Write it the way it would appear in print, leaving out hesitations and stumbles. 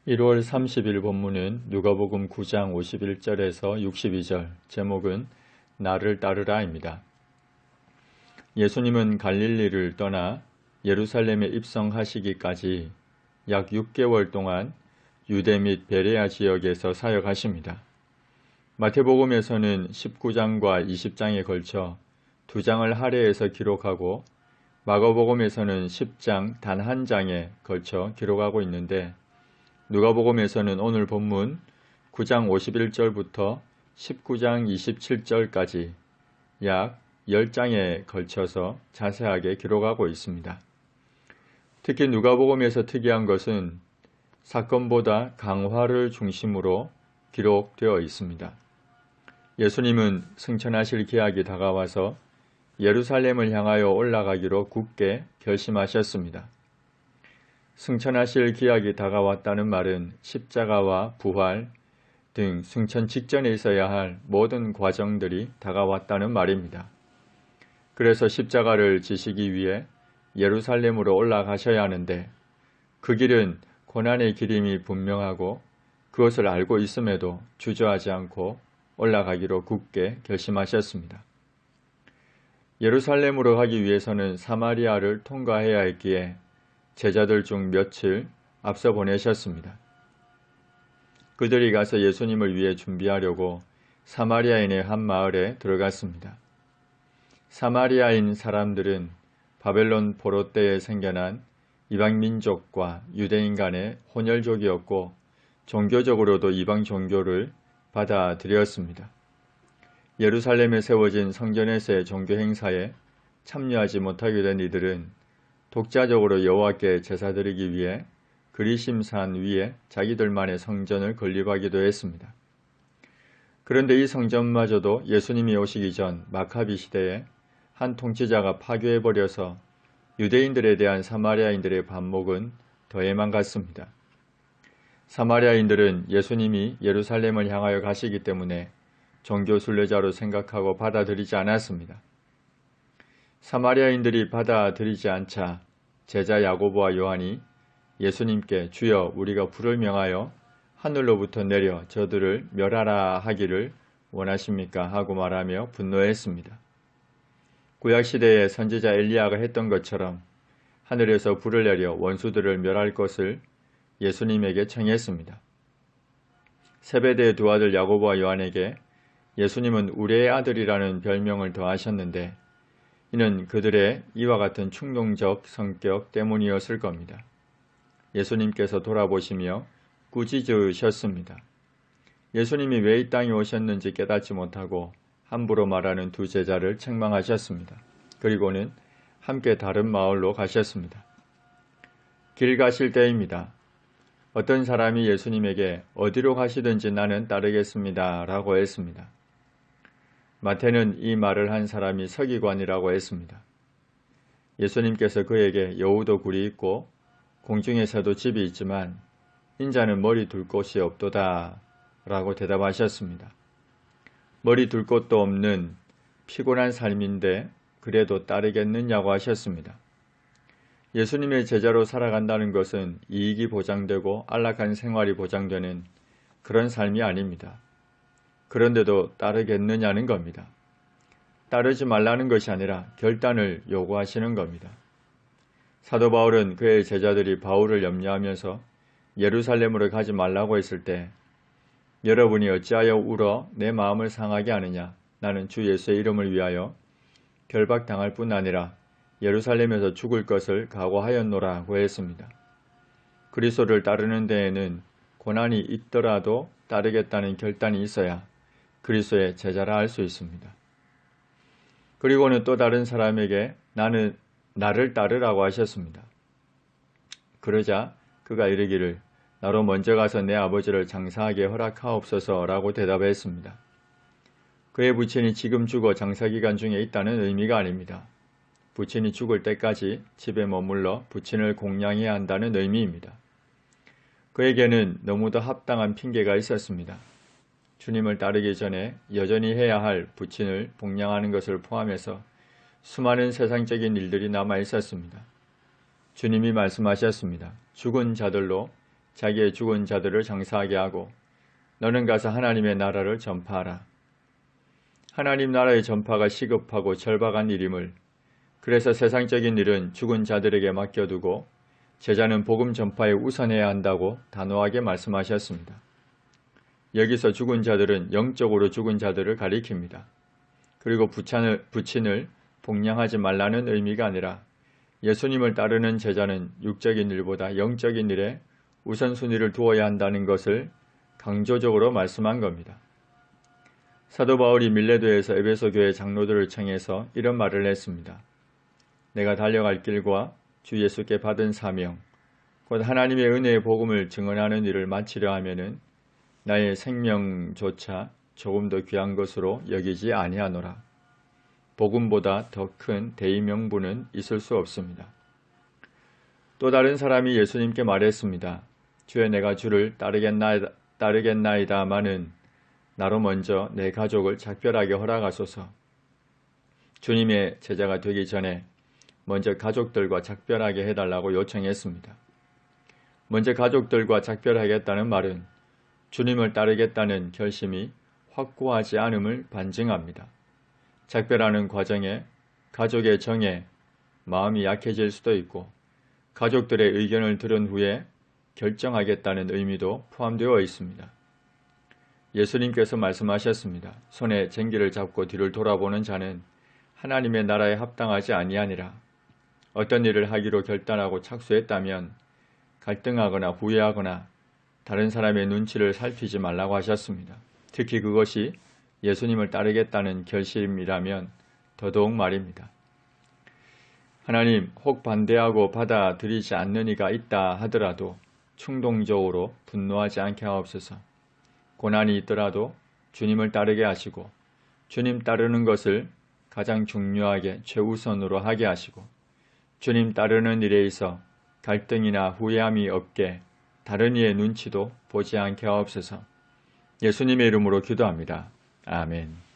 1월 30일 본문은 누가복음 9장 51절에서 62절, 제목은 나를 따르라입니다. 예수님은 갈릴리를 떠나 예루살렘에 입성하시기까지 약 6개월 동안 유대 및 베레아 지역에서 사역하십니다. 마태복음에서는 19장과 20장에 걸쳐 2장을 할애해서 기록하고 마가복음에서는 10장 단 한 장에 걸쳐 기록하고 있는데 누가복음에서는 오늘 본문 9장 51절부터 19장 27절까지 약 10장에 걸쳐서 자세하게 기록하고 있습니다. 특히 누가복음에서 특이한 것은 사건보다 강화를 중심으로 기록되어 있습니다. 예수님은 승천하실 기약이 다가와서 예루살렘을 향하여 올라가기로 굳게 결심하셨습니다. 승천하실 기약이 다가왔다는 말은 십자가와 부활 등 승천 직전에 있어야 할 모든 과정들이 다가왔다는 말입니다. 그래서 십자가를 지시기 위해 예루살렘으로 올라가셔야 하는데 그 길은 고난의 길임이 분명하고 그것을 알고 있음에도 주저하지 않고 올라가기로 굳게 결심하셨습니다. 예루살렘으로 가기 위해서는 사마리아를 통과해야 했기에 제자들 중 며칠 앞서 보내셨습니다. 그들이 가서 예수님을 위해 준비하려고 사마리아인의 한 마을에 들어갔습니다. 사마리아인 사람들은 바벨론 포로 때에 생겨난 이방 민족과 유대인 간의 혼혈족이었고 종교적으로도 이방 종교를 받아들였습니다. 예루살렘에 세워진 성전에서의 종교 행사에 참여하지 못하게 된 이들은 독자적으로 여호와께 제사드리기 위해 그리심산 위에 자기들만의 성전을 건립하기도 했습니다. 그런데 이 성전마저도 예수님이 오시기 전 마카비 시대에 한 통치자가 파괴해버려서 유대인들에 대한 사마리아인들의 반목은 더해만 갔습니다. 사마리아인들은 예수님이 예루살렘을 향하여 가시기 때문에 종교 순례자로 생각하고 받아들이지 않았습니다. 사마리아인들이 받아들이지 않자 제자 야고보와 요한이 예수님께 주여 우리가 불을 명하여 하늘로부터 내려 저들을 멸하라 하기를 원하십니까? 하고 말하며 분노했습니다. 구약시대에 선지자 엘리야가 했던 것처럼 하늘에서 불을 내려 원수들을 멸할 것을 예수님에게 청했습니다. 세베대의 두 아들 야고보와 요한에게 예수님은 우리의 아들이라는 별명을 더하셨는데 이는 그들의 이와 같은 충동적 성격 때문이었을 겁니다. 예수님께서 돌아보시며 꾸짖으셨습니다. 예수님이 왜 이 땅에 오셨는지 깨닫지 못하고 함부로 말하는 두 제자를 책망하셨습니다. 그리고는 함께 다른 마을로 가셨습니다. 길 가실 때입니다. 어떤 사람이 예수님에게 어디로 가시든지 나는 따르겠습니다 라고 했습니다. 마태는 이 말을 한 사람이 서기관이라고 했습니다. 예수님께서 그에게 여우도 굴이 있고 공중에서도 집이 있지만 인자는 머리 둘 곳이 없도다 라고 대답하셨습니다. 머리 둘 곳도 없는 피곤한 삶인데 그래도 따르겠느냐고 하셨습니다. 예수님의 제자로 살아간다는 것은 이익이 보장되고 안락한 생활이 보장되는 그런 삶이 아닙니다. 그런데도 따르겠느냐는 겁니다. 따르지 말라는 것이 아니라 결단을 요구하시는 겁니다. 사도 바울은 그의 제자들이 바울을 염려하면서 예루살렘으로 가지 말라고 했을 때 여러분이 어찌하여 울어 내 마음을 상하게 하느냐? 나는 주 예수의 이름을 위하여 결박당할 뿐 아니라 예루살렘에서 죽을 것을 각오하였노라고 했습니다. 그리스도를 따르는 데에는 고난이 있더라도 따르겠다는 결단이 있어야 그리스도의 제자라 할 수 있습니다. 그리고는 또 다른 사람에게 나를 따르라고 하셨습니다. 그러자 그가 이르기를 나로 먼저 가서 내 아버지를 장사하게 허락하옵소서라고 대답했습니다. 그의 부친이 지금 죽어 장사기간 중에 있다는 의미가 아닙니다. 부친이 죽을 때까지 집에 머물러 부친을 공양해야 한다는 의미입니다. 그에게는 너무도 합당한 핑계가 있었습니다. 주님을 따르기 전에 여전히 해야 할 부친을 복양하는 것을 포함해서 수많은 세상적인 일들이 남아 있었습니다. 주님이 말씀하셨습니다. 죽은 자들로 자기의 죽은 자들을 장사하게 하고 너는 가서 하나님의 나라를 전파하라. 하나님 나라의 전파가 시급하고 절박한 일임을, 그래서 세상적인 일은 죽은 자들에게 맡겨두고 제자는 복음 전파에 우선해야 한다고 단호하게 말씀하셨습니다. 여기서 죽은 자들은 영적으로 죽은 자들을 가리킵니다. 그리고 부친을 복량하지 말라는 의미가 아니라 예수님을 따르는 제자는 육적인 일보다 영적인 일에 우선순위를 두어야 한다는 것을 강조적으로 말씀한 겁니다. 사도 바울이 밀레도에서 에베소 교회 장로들을 청해서 이런 말을 했습니다. 내가 달려갈 길과 주 예수께 받은 사명, 곧 하나님의 은혜의 복음을 증언하는 일을 마치려 하면은 나의 생명조차 조금 더 귀한 것으로 여기지 아니하노라. 복음보다 더 큰 대의 명분은 있을 수 없습니다. 또 다른 사람이 예수님께 말했습니다. 주여, 내가 주를 따르겠나이다마는 나로 먼저 내 가족을 작별하게 허락하소서. 주님의 제자가 되기 전에 먼저 가족들과 작별하게 해달라고 요청했습니다. 먼저 가족들과 작별하겠다는 말은 주님을 따르겠다는 결심이 확고하지 않음을 반증합니다. 작별하는 과정에 가족의 정에 마음이 약해질 수도 있고 가족들의 의견을 들은 후에 결정하겠다는 의미도 포함되어 있습니다. 예수님께서 말씀하셨습니다. 손에 쟁기를 잡고 뒤를 돌아보는 자는 하나님의 나라에 합당하지 아니하니라. 어떤 일을 하기로 결단하고 착수했다면 갈등하거나 후회하거나 다른 사람의 눈치를 살피지 말라고 하셨습니다. 특히 그것이 예수님을 따르겠다는 결심이라면 더더욱 말입니다. 하나님, 혹 반대하고 받아들이지 않는 이가 있다 하더라도 충동적으로 분노하지 않게 하옵소서. 고난이 있더라도 주님을 따르게 하시고 주님 따르는 것을 가장 중요하게 최우선으로 하게 하시고 주님 따르는 일에 있어 갈등이나 후회함이 없게 다른 이의 눈치도 보지 않게 하옵소서. 예수님의 이름으로 기도합니다. 아멘.